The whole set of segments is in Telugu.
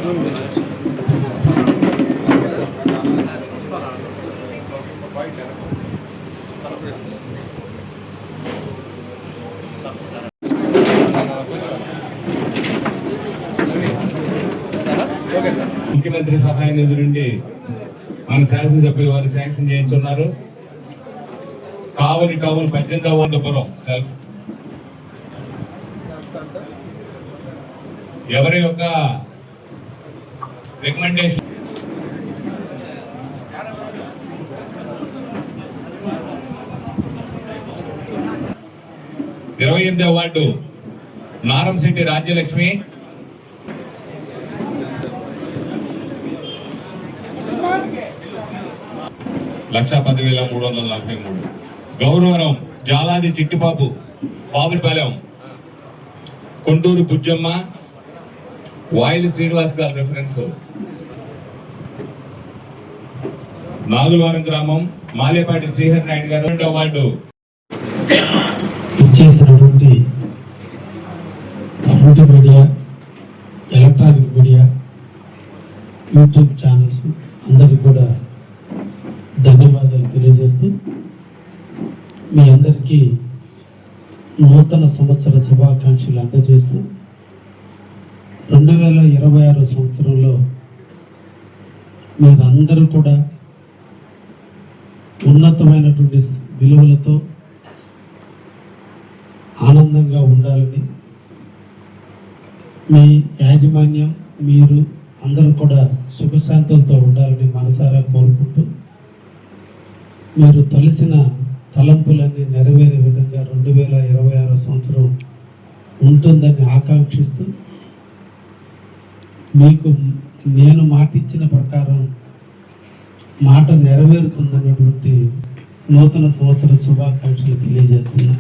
ముఖ్యమంత్రి సహాయ నిధి నుండి మన శాసనసభ్యులు వారు శాంక్షన్ చేయించున్నారు. కావలి 18వ వార్డుపురం సెల్ఫ్ ఎవరి యొక్క రికమెండేషన్ 28వ వార్డు నారంశెట్టి రాజ్యలక్ష్మి, 1,10,343. గౌరవరం జాలాది చిట్టిపాపు, బాబుపాలెం కొండూరు బుజ్జమ్మ, వాయిల్ శ్రీనివాస్ గారి రెఫరెన్స్. నాగులవరం గ్రామం మాలేపాటి శ్రీహరి నాయుడు గారు 2వ వార్డు. ఇచ్చేసినటువంటి print media, electronic media, YouTube channels అందరికీ కూడా ధన్యవాదాలు తెలియజేస్తూ మీ అందరికీ నూతన సంవత్సర శుభాకాంక్షలు అందజేస్తూ 2026 సంవత్సరంలో మీరందరూ కూడా ఉన్నతమైనటువంటి విలువలతో ఆనందంగా ఉండాలని, మీ యాజమాన్యం మీరు అందరూ కూడా సుఖశాంతులతో ఉండాలని మనసారా కోరుకుంటూ, మీరు తలసిన తలంపులన్నీ నెరవేరే విధంగా 2026 సంవత్సరం ఉంటుందని ఆకాంక్షిస్తూ, మీకు నేను మాట ఇచ్చిన ప్రకారం మాట నెరవేరుతుందన్నటువంటి నూతన సంవత్సర శుభాకాంక్షలు తెలియజేస్తున్నా.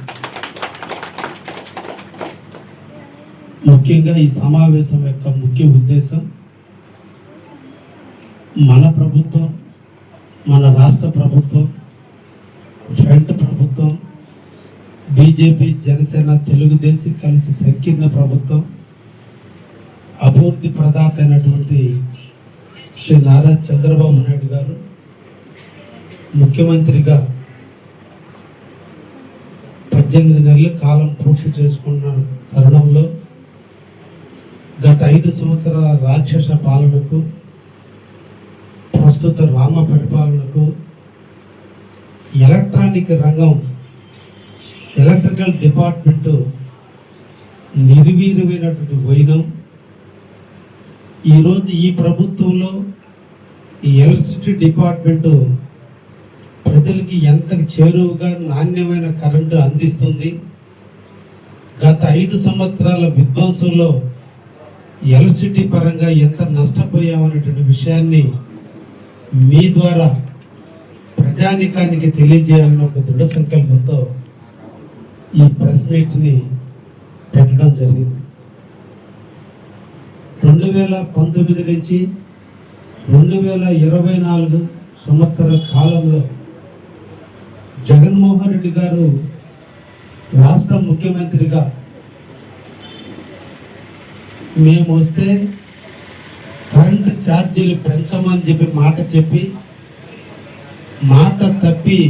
ముఖ్యంగా ఈ సమావేశం యొక్క ముఖ్య ఉద్దేశం మన ప్రభుత్వం, మన రాష్ట్ర ప్రభుత్వం, ఫ్రంట్ ప్రభుత్వం, బీజేపీ, జనసేన, తెలుగుదేశం కలిసి సంకీర్ణ ప్రభుత్వం, అభివృద్ధి ప్రదాత అయినటువంటి శ్రీ నారా చంద్రబాబు నాయుడు గారు ముఖ్యమంత్రిగా 18 నెలల కాలం పూర్తి చేసుకున్న తరుణంలో గత 5 సంవత్సరాల రాక్షస పాలనకు, ప్రస్తుత రామ పరిపాలనకు, ఎలక్ట్రానిక్ రంగం, ఎలక్ట్రికల్ డిపార్ట్మెంటు నిర్వీర్యమైనటువంటి వైనం, ఈరోజు ఈ ప్రభుత్వంలో ఈ ఎలక్ట్రిసిటీ డిపార్ట్మెంటు ప్రజలకి ఎంత చేరువుగా నాణ్యమైన కరెంటు అందిస్తుంది, గత 5 సంవత్సరాల విధ్వంసంలో ఎలక్ట్రిసిటీ పరంగా ఎంత నష్టపోయామనేటువంటి విషయాన్ని మీ ద్వారా ప్రజానికానికి తెలియజేయాలని ఒక దృఢ సంకల్పంతో ఈ ప్రెస్ మీట్ని పెట్టడం జరిగింది. 2019 నుంచి 2024 సంవత్సర కాలంలో జగన్మోహన్ రెడ్డి గారు రాష్ట్ర ముఖ్యమంత్రిగా మేము వస్తే కరెంటు ఛార్జీలు పెంచమని చెప్పి మాట తప్పి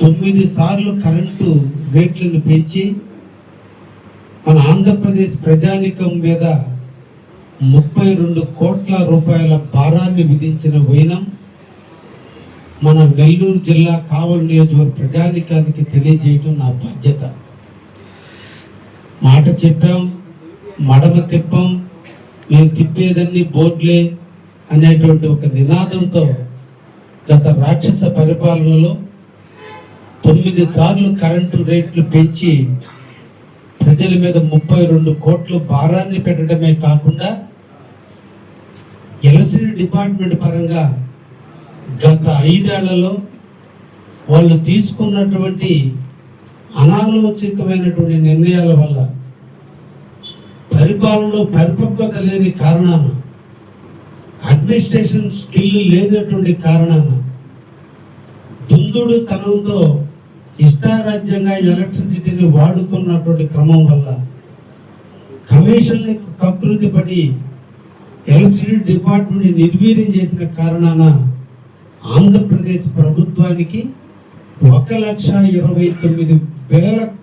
9 సార్లు కరెంటు రేట్లను పెంచి మన ఆంధ్రప్రదేశ్ ప్రజానికం మీద 32 కోట్ల రూపాయల భారాన్ని విధించిన వైనం మన నెల్లూరు జిల్లా కావలి నియోజకవర్గ ప్రజానికానికి తెలియజేయటం నా బాధ్యత. మాట చెప్పాం, మడమ తిప్పాం, నేను తిప్పేదన్నీ బోర్డులే అనేటువంటి ఒక నినాదంతో గత రాక్షస పరిపాలనలో 9 సార్లు కరెంటు రేట్లు పెంచి ప్రజల మీద 32 కోట్ల భారాన్ని పెట్టడమే కాకుండా ఎలక్ట్రిసిటీ డిపార్ట్మెంట్ పరంగా గత 5 ఏళ్లలో వాళ్ళు తీసుకున్నటువంటి అనాలోచితమైనటువంటి నిర్ణయాల వల్ల, పరిపాలనలో పరిపక్వత లేని కారణాన, అడ్మినిస్ట్రేషన్ స్కిల్ లేనటువంటి కారణాన, దుందుడు తనంతో ఇష్టారాజ్యంగా ఎలక్ట్రిసిటీని వాడుకున్నటువంటి క్రమం వల్ల, కమిషన్లకు కకృతి పడి ఎలక్ట్రిసిటీ డిపార్ట్మెంట్ నిర్వీర్యం చేసిన కారణాన ఆంధ్రప్రదేశ్ ప్రభుత్వానికి 1,29,000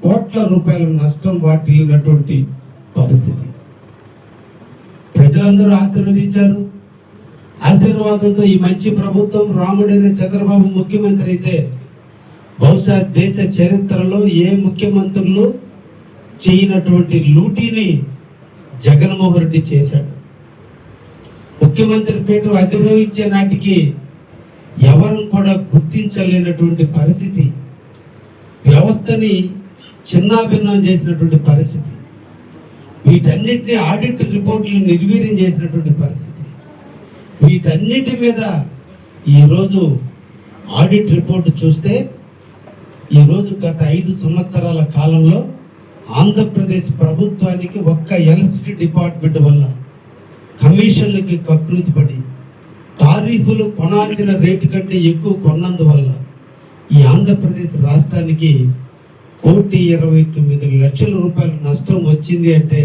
కోట్ల రూపాయల నష్టం వాటిల్లినటువంటి పరిస్థితి. ప్రజలందరూ ఆశీర్వదించారు. ఆశీర్వాదంతో ఈ మంచి ప్రభుత్వం, రాముడైన చంద్రబాబు ముఖ్యమంత్రి అయితే బహుశా దేశ చరిత్రలో ఏ ముఖ్యమంత్రులు చేయనటువంటి లూటీని జగన్మోహన్ రెడ్డి చేశాడు. ముఖ్యమంత్రి పేరు అధిరోహించే నాటికి ఎవరు కూడా గుర్తించలేనటువంటి పరిస్థితి, వ్యవస్థని చిన్నాభిన్నం చేసినటువంటి పరిస్థితి, వీటన్నిటిని ఆడిట్ రిపోర్ట్లు నిర్వీర్యం చేసినటువంటి పరిస్థితి, వీటన్నిటి మీద ఈరోజు ఆడిట్ రిపోర్ట్ చూస్తే ఈరోజు గత 5 సంవత్సరాల కాలంలో ఆంధ్రప్రదేశ్ ప్రభుత్వానికి ఒక్క ఎలక్ట్రిసిటీ డిపార్ట్మెంట్ వల్ల కమిషన్లకి కకృతి పడి టారిఫ్లు కొనాల్సిన రేటు కంటే ఎక్కువ కొన్నందువల్ల ఈ ఆంధ్రప్రదేశ్ రాష్ట్రానికి 1,29,00,000 రూపాయల నష్టం వచ్చింది అంటే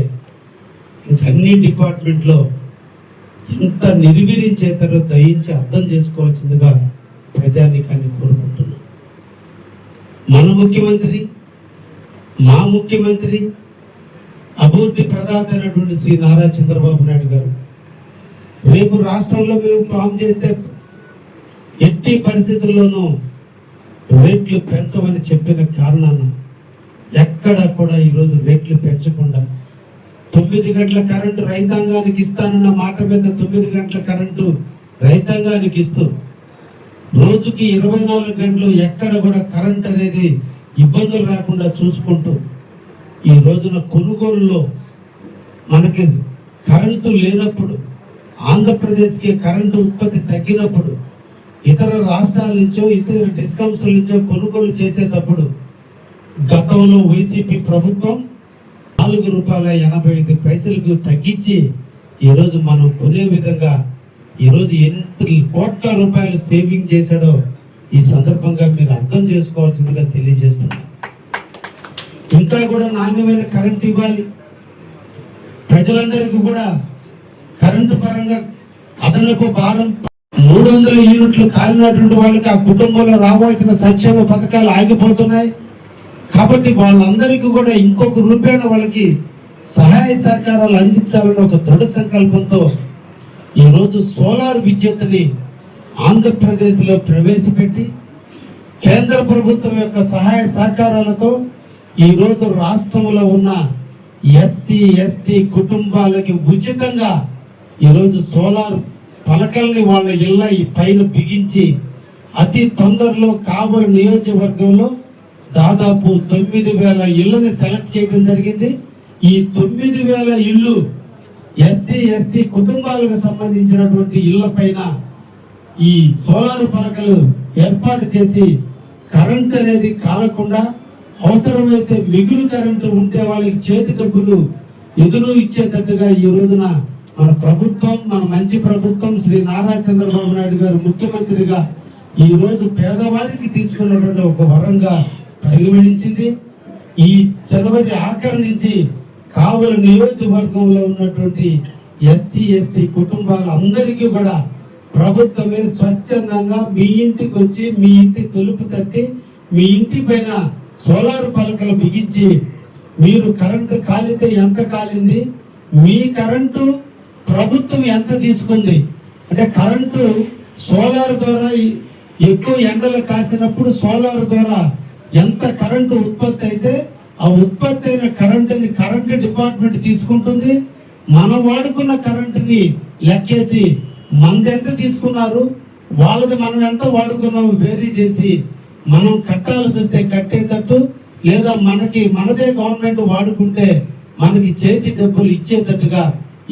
ఇంకన్ని డిపార్ట్మెంట్లో ఎంత నిర్వీర్యం చేశారో దయించి అర్థం చేసుకోవాల్సిందిగా ప్రజానీకాన్ని కోరుకుంటున్నాం. మన ముఖ్యమంత్రి, మా ముఖ్యమంత్రి, అభివృద్ధి ప్రదాత అయినటువంటి శ్రీ నారా చంద్రబాబు నాయుడు గారు రేపు రాష్ట్రంలో మేము ఫామ్ చేస్తే ఎట్టి పరిస్థితుల్లోనూ రేట్లు పెంచమని చెప్పిన కారణాన ఎక్కడ కూడా ఈరోజు రేట్లు పెంచకుండా 9 గంటల కరెంటు రైతాంగానికి ఇస్తానన్న మాట మీద 9 గంటల కరెంటు రైతాంగానికి ఇస్తూ రోజుకి 24 గంటలు ఎక్కడ కూడా కరెంట్ అనేది ఇబ్బందులు రాకుండా చూసుకుంటూ ఈ రోజున కొనుగోలులో మనకి కరెంటు లేనప్పుడు, ఆంధ్రప్రదేశ్కి కరెంటు ఉత్పత్తి తగ్గినప్పుడు ఇతర రాష్ట్రాల నుంచో ఇతర డిస్కమ్స్ నుంచో కొనుగోలు చేసేటప్పుడు గతంలో వైసీపీ ప్రభుత్వం ₹4.85 తగ్గించి ఈరోజు మనం కొనే విధంగా ఈరోజు ఎన్ని కోట్ల రూపాయలు సేవింగ్ చేశాడో ఈ సందర్భంగా మీరు అర్థం చేసుకోవాల్సిందిగా తెలియజేస్తున్నాను. ఇంకా కూడా నాణ్యమైన కరెంట్ ఇవ్వాలి, ప్రజలందరికీ కూడా కరెంటు పరంగా అదనపు భారం 300 యూనిట్లు కాలినటువంటి వాళ్ళకి ఆ కుటుంబంలో రావాల్సిన సంక్షేమ పథకాలు ఆగిపోతున్నాయి. కాబట్టి వాళ్ళందరికీ కూడా ఇంకొక రూపాయన వాళ్ళకి సహాయ సహకారాలు అందించాలని ఒక దృఢ సంకల్పంతో ఈరోజు సోలార్ విద్యుత్తుని ఆంధ్రప్రదేశ్లో ప్రవేశపెట్టి కేంద్ర ప్రభుత్వం యొక్క సహాయ సహకారాలతో ఈరోజు రాష్ట్రంలో ఉన్న ఎస్సీ ఎస్టీ కుటుంబాలకి ఉచితంగా ఈరోజు సోలార్ పలకల్ని వాళ్ళ ఇళ్ళ పైన బిగించి అతి తొందరలో కావలి నియోజకవర్గంలో దాదాపు 9,000 ఇళ్ళని సెలెక్ట్ చేయడం జరిగింది. ఈ 9,000 ఇళ్ళు ఎస్సీ ఎస్టీ కుటుంబాలకు సంబంధించినటువంటి ఇళ్ల పైన ఈ సోలార్ పలకలు ఏర్పాటు చేసి కరెంట్ అనేది కాలకుండా అవసరమైతే మిగులు కరెంటు ఉంటే వాళ్ళకి చేతి డబ్బులు ఎదురు ఇచ్చేటట్టుగా ఈ రోజున మన ప్రభుత్వం, మన మంచి ప్రభుత్వం శ్రీ నారా చంద్రబాబు నాయుడు గారు ముఖ్యమంత్రిగా ఈ రోజు పేదవారికి తీసుకున్నటువంటి ఒక వరంగా పరిగణించింది. ఈ జనవరి ఆఖరి నుంచి కావలి నియోజకవర్గంలో ఉన్నటువంటి ఎస్సీ ఎస్టీ కుటుంబాలందరికీ కూడా ప్రభుత్వమే స్వచ్ఛందంగా మీ ఇంటికి వచ్చి మీ ఇంటి తలుపు తట్టి మీ ఇంటి పైన సోలార్ పలకలు బిగించి మీరు కరెంటు కాలితే ఎంత కాలింది, మీ కరెంటు ప్రభుత్వం ఎంత తీసుకుంది, అంటే కరెంటు సోలార్ ద్వారా ఎక్కువ ఎండలు కాసినప్పుడు సోలార్ ద్వారా ఎంత కరెంటు ఉత్పత్తి అయితే ఆ ఉత్పత్తి అయిన కరెంటుని కరెంటు డిపార్ట్మెంట్ తీసుకుంటుంది. మనం వాడుకున్న కరెంటుని లెక్కేసి మనది ఎంత తీసుకున్నారు, వాళ్ళది మనం ఎంత వాడుకున్నాము వేరీ చేసి మనం కట్టాల్సి వస్తే కట్టేటట్టు, లేదా మనదే గవర్నమెంట్ వాడుకుంటే మనకి చేతి డబ్బులు ఇచ్చేటట్టుగా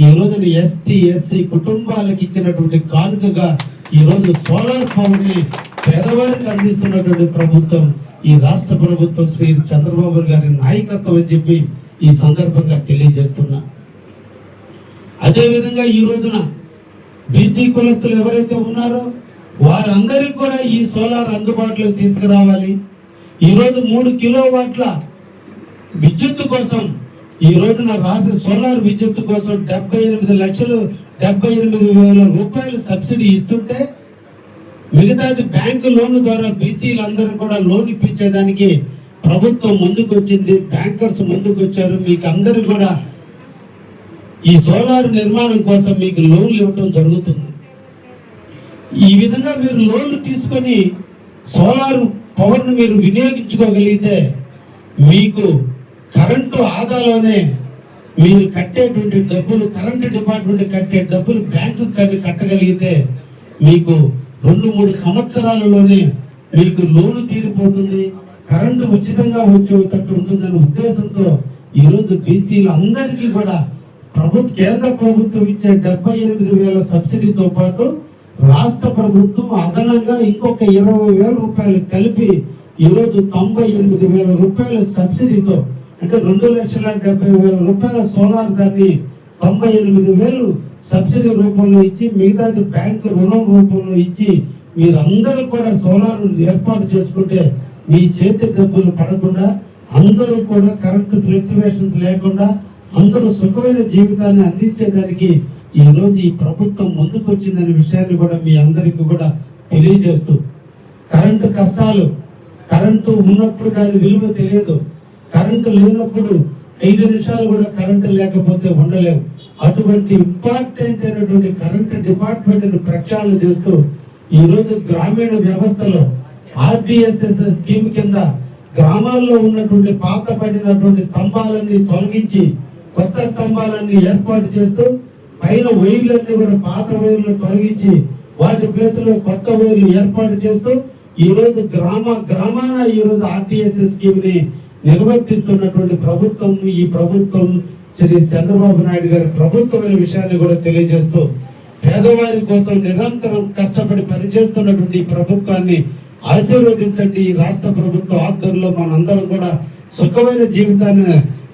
ఈ రోజున ఎస్టీ ఎస్సీ కుటుంబాలకు ఇచ్చినటువంటి కానుకగా ఈ రోజు సోలార్ పవర్ ని పేదవారికి అందిస్తున్నటువంటి ప్రభుత్వం ఈ రాష్ట్ర ప్రభుత్వం శ్రీ చంద్రబాబు గారి నాయకత్వం అని చెప్పి ఈ సందర్భంగా తెలియజేస్తున్నా. అదేవిధంగా ఈ రోజున బీసీ కులస్తులు ఎవరైతే ఉన్నారో వారందరికీ కూడా ఈ సోలార్ అందుబాటులోకి తీసుకురావాలి. ఈరోజు 3 కిలోవాట్ల విద్యుత్ కోసం ఈ రోజున రాష్ట్ర సోలార్ విద్యుత్ కోసం 78 లక్షలు 78,000 రూపాయలు సబ్సిడీ ఇస్తుంటే మిగతాది బ్యాంకు లోన్ ద్వారా బీసీలందరూ కూడా లోన్ ఇప్పించేదానికి ప్రభుత్వం ముందుకు వచ్చింది, బ్యాంకర్స్ ముందుకు వచ్చారు. మీకు అందరూ కూడా ఈ సోలార్ నిర్మాణం కోసం మీకు లోన్లు ఇవ్వటం జరుగుతుంది. ఈ విధంగా మీరు లోన్లు తీసుకొని సోలార్ పవర్ను మీరు వినియోగించుకోగలిగితే మీకు కరెంటు ఆదాలోనే మీరు కట్టేటువంటి డబ్బులు, కరెంటు డిపార్ట్మెంట్ కట్టే డబ్బులు బ్యాంకు కట్టగలిగితే మీకు 2-3 సంవత్సరాలలోనే మీకు లోను తీరిపోతుంది, కరెంటు ఉచితంగా వచ్చేటట్టు ఉంటుందనే ఉద్దేశంతో ఈరోజు బీసీలు అందరికీ కూడా కేంద్ర ప్రభుత్వం ఇచ్చే 78,000 సబ్సిడీతో పాటు రాష్ట్ర ప్రభుత్వం అదనంగా ఇంకొక 20,000 రూపాయలు కలిపి ఈరోజు 98,000 రూపాయల సబ్సిడీతో, అంటే 2,70,000 రూపాయల సోలార్ దాన్ని 98,000 సబ్సిడీ రూపంలో ఇచ్చి మిగతాది బ్యాంకు రుణం రూపంలో ఇచ్చి మీరందరూ కూడా సోలార్ ఏర్పాటు చేసుకుంటే మీ చేతి డబ్బులు పడకుండా అందరూ కూడా కరెంటు ఫ్లక్చువేషన్స్ లేకుండా అందరూ సుఖమైన జీవితాన్ని అందించేదానికి ఈ రోజు ఈ ప్రభుత్వం ముందుకు వచ్చిందనే విషయాన్ని కూడా మీ అందరికీ కూడా తెలియజేస్తూ, కరెంటు కష్టాలు, కరెంటు ఉన్నప్పుడు దాని విలువ తెలియదు, కరెంటు లేనప్పుడు 5 నిమిషాలు కూడా కరెంటు లేకపోతే ఉండలేము. అటువంటి ఇంపార్టెంట్ అయినటువంటి కరెంటు డిపార్ట్మెంట్ ప్రక్షాళన చేస్తూ ఈ రోజు గ్రామీణ వ్యవస్థలో RDSS స్కీమ్ కింద గ్రామాల్లో ఉన్నటువంటి పాత పడినటువంటి స్తంభాలన్నీ తొలగించి కొత్త స్తంభాలన్నీ ఏర్పాటు చేస్తూ పైన వైర్లన్నీ కూడా పాత వైర్లు తొలగించి వాటి ప్లేస్ లో కొత్త వైర్లు ఏర్పాటు చేస్తూ ఈ రోజు గ్రామాన ఈ రోజు RDSS స్కీమ్ ని నిర్వర్తిస్తున్నటువంటి ప్రభుత్వం ఈ ప్రభుత్వం శ్రీ చంద్రబాబు నాయుడు గారి ప్రభుత్వం అనే విషయాన్ని కూడా తెలియజేస్తూ, పేదవారి కోసం నిరంతరం కష్టపడి పనిచేస్తున్నటువంటి ఈ ప్రభుత్వాన్ని ఆశీర్వదించండి. ఈ రాష్ట్ర ప్రభుత్వ ఆధ్వర్యంలో మనందరం కూడా సుఖమైన జీవితాన్ని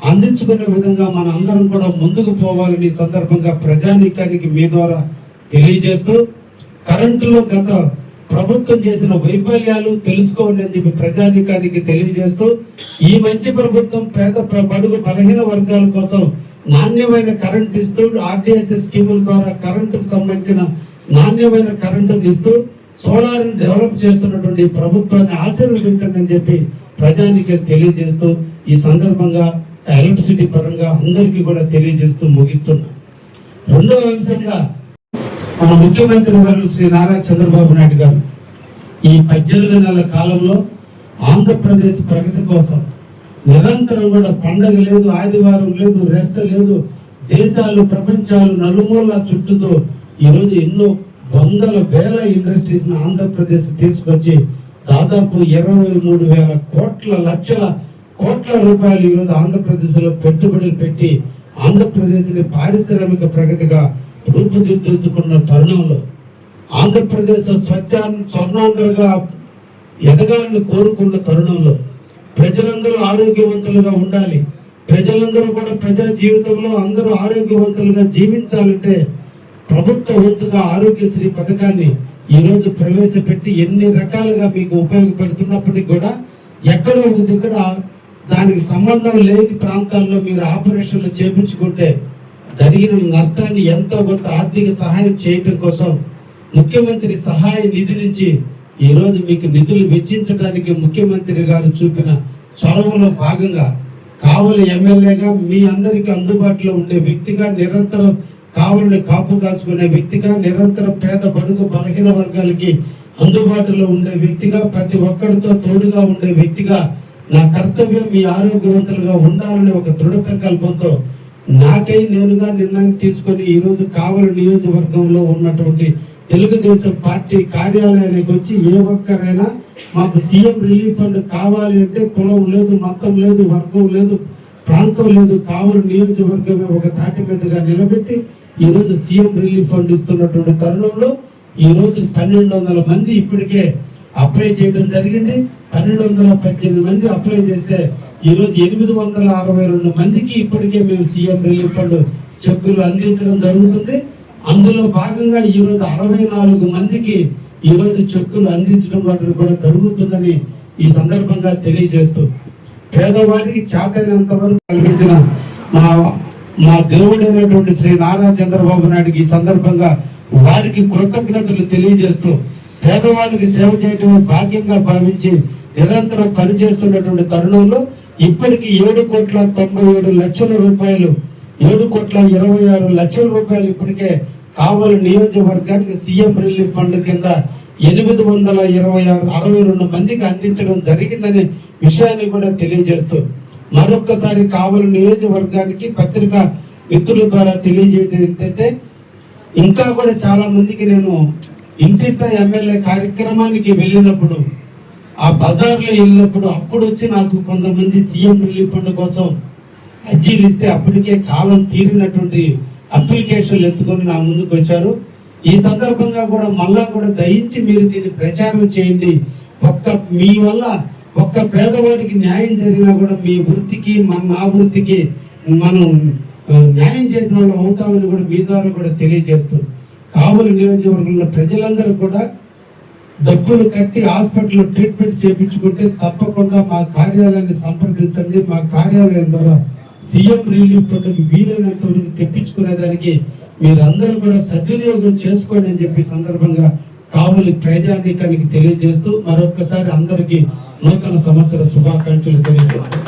అందించుకునే విధంగా మన అందరం కూడా ముందుకు పోవాలని సందర్భంగా ప్రజానీకానికి మీ ద్వారా తెలియజేస్తూ, కరెంటులో గత ప్రభుత్వం చేసిన వైఫల్యాలు తెలుసుకోండి అని చెప్పి ప్రజానీకానికి తెలియజేస్తూ, ఈ మంచి ప్రభుత్వం బడుగు బలహీన వర్గాల కోసం నాణ్యమైన కరెంట్ ఇస్తూ RDSS స్కీముల ద్వారా కరెంటుకు సంబంధించిన నాణ్యమైన కరెంటును ఇస్తూ సోలార్ డెవలప్ చేస్తున్నటువంటి ప్రభుత్వాన్ని ఆశీర్వదించండి అని చెప్పి ప్రజానికి తెలియజేస్తూ ఈ సందర్భంగా ఎలక్ట్రిసిటీ పరంగా అందరికీ కూడా తెలియజేస్తూ ముగిస్తున్నా. రెండవ అంశంగా మన ముఖ్యమంత్రి గారు శ్రీ నారా చంద్రబాబు నాయుడు గారు ఈ 18 నెలల కాలంలో ఆంధ్రప్రదేశ్ ప్రగతి కోసం నిరంతరం కూడా పండగ లేదు, ఆదివారం లేదు, రెస్ట్ లేదు, దేశాలు ప్రపంచాలు నలుమూల చుట్టూతో ఈరోజు ఎన్నో వందల వేల ఇండస్ట్రీస్ ఆంధ్రప్రదేశ్ తీసుకొచ్చి దాదాపు 23,000 లక్షల కోట్ల రూపాయలు ఈరోజు ఆంధ్రప్రదేశ్ లో పెట్టుబడులు పెట్టి ఆంధ్రప్రదేశ్ ని పారిశ్రామిక ప్రగతిగా రూపుదిద్దుకున్న తరుణంలో ఆంధ్రప్రదేశ్ స్వర్ణాంధ్రగా ఎదగాలని కోరుకున్న తరుణంలో ప్రజలందరూ ఆరోగ్యవంతులుగా ఉండాలి, ప్రజలందరూ కూడా ప్రజా జీవితంలో అందరూ ఆరోగ్యవంతులుగా జీవించాలంటే ప్రభుత్వ వంతుగా ఆరోగ్యశ్రీ పథకాన్ని ఈరోజు ప్రవేశపెట్టి ఎన్ని రకాలుగా మీకు ఉపయోగపడుతున్నప్పటికీ కూడా ఎక్కడో ఒక దగ్గర దానికి సంబంధం లేని ప్రాంతాల్లో మీరు ఆపరేషన్లు చేపించుకుంటే జరిగిన నష్టాన్ని ఎంతో కొంత ఆర్థిక సహాయం చేయటం కోసం ముఖ్యమంత్రి సహాయ నిధి నుంచి ఈ రోజు మీకు నిధులు వెచ్చించడానికి ముఖ్యమంత్రి గారు చూపిన చొరవలో భాగంగా కావలి ఎమ్మెల్యేగా మీ అందరికీ అందుబాటులో ఉండే వ్యక్తిగా, నిరంతరం కావలిని కాపు కాసుకునే వ్యక్తిగా, నిరంతరం పేద బడుగు బలహీన వర్గాలకి అందుబాటులో ఉండే వ్యక్తిగా, ప్రతి ఒక్కరితో తోడుగా ఉండే వ్యక్తిగా నా కర్తవ్యం మీ ఆరోగ్యవంతులుగా ఉండాలనే ఒక దృఢ సంకల్పంతో నాకై నేనుగా నిర్ణయం తీసుకొని ఈరోజు కావలి నియోజకవర్గంలో ఉన్నటువంటి తెలుగుదేశం పార్టీ కార్యాలయానికి వచ్చి ఏ ఒక్కరైనా మాకు సీఎం రిలీఫ్ ఫండ్ కావాలి అంటే కులం లేదు, మతం లేదు, వర్గం లేదు, ప్రాంతం లేదు, కావలి నియోజకవర్గమే ఒక తాటి మీదగా నిలబెట్టి ఈరోజు సీఎం రిలీఫ్ ఫండ్ ఇస్తున్నటువంటి తరుణంలో ఈరోజు 1,200 మంది ఇప్పటికే అప్లై చేయడం జరిగింది. 1,218 మంది అప్లై చేస్తే ఈరోజు 862 మందికి ఇప్పటికే మేము సీఎం రిలీఫ్ ఫండ్ చెక్కులు అందించడం జరుగుతుంది. అందులో భాగంగా ఈరోజు 64 మందికి ఈరోజు చెక్కులు అందించడం కూడా జరుగుతుందని ఈ సందర్భంగా తెలియజేస్తూ, పేదవారికి చేతైనంత వరకు కల్పించిన మా మా దేవుడైనటువంటి శ్రీ నారా చంద్రబాబు నాయుడుకి ఈ సందర్భంగా వారికి కృతజ్ఞతలు తెలియజేస్తూ పేదవాళ్ళకి సేవ చేయటమే భాగ్యంగా భావించి నిరంతరం పనిచేస్తున్నటువంటి తరుణంలో ఇప్పటికి 7,97,00,000 రూపాయలు 7,26,00,000 రూపాయలు ఇప్పటికే కావలి నియోజకవర్గానికి సీఎం రిలీఫ్ ఫండ్ కింద 862 మందికి అందించడం జరిగిందనే విషయాన్ని కూడా తెలియజేస్తూ మరొక్కసారి కావలి నియోజకవర్గానికి పత్రికా మిత్రుల ద్వారా తెలియజేయడం ఏంటంటే ఇంకా కూడా చాలా మందికి నేను ఇంటింట ఎమ్మెల్యే కార్యక్రమానికి వెళ్ళినప్పుడు ఆ బజార్లో వెళ్ళినప్పుడు అప్పుడు వచ్చి నాకు కొంతమంది సీఎం రిలీఫ్ ఫండ్ కోసం అర్జీలు ఇస్తే అప్పటికే కాలం తీరినటువంటి అప్లికేషన్లు ఎత్తుకొని నా ముందుకు వచ్చారు. ఈ సందర్భంగా కూడా మళ్ళా కూడా దయించి మీరు దీన్ని ప్రచారం చేయండి. మీ వల్ల ఒక్క పేదవాడికి న్యాయం జరిగినా కూడా మీ వృత్తికి నా వృత్తికి మనం న్యాయం చేసిన వాళ్ళు అవుతామని కూడా మీ ద్వారా కూడా తెలియజేస్తూ కావలి నియోజకవర్గంలో ప్రజలందరూ కూడా డబ్బులు కట్టి హాస్పిటల్లో ట్రీట్మెంట్ చేయించుకుంటే తప్పకుండా మా కార్యాలయాన్ని సంప్రదించండి. మా కార్యాలయం ద్వారా సీఎం రిలీఫ్ ఫండ్ వీలైనంత వరకు తెప్పించుకునేదానికి మీరందరూ కూడా సద్వినియోగం చేసుకోండి అని చెప్పి సందర్భంగా కావలి ప్రజానీకానికి తెలియజేస్తూ మరొకసారి అందరికీ నూతన సంవత్సర శుభాకాంక్షలు తెలియజేస్తాను.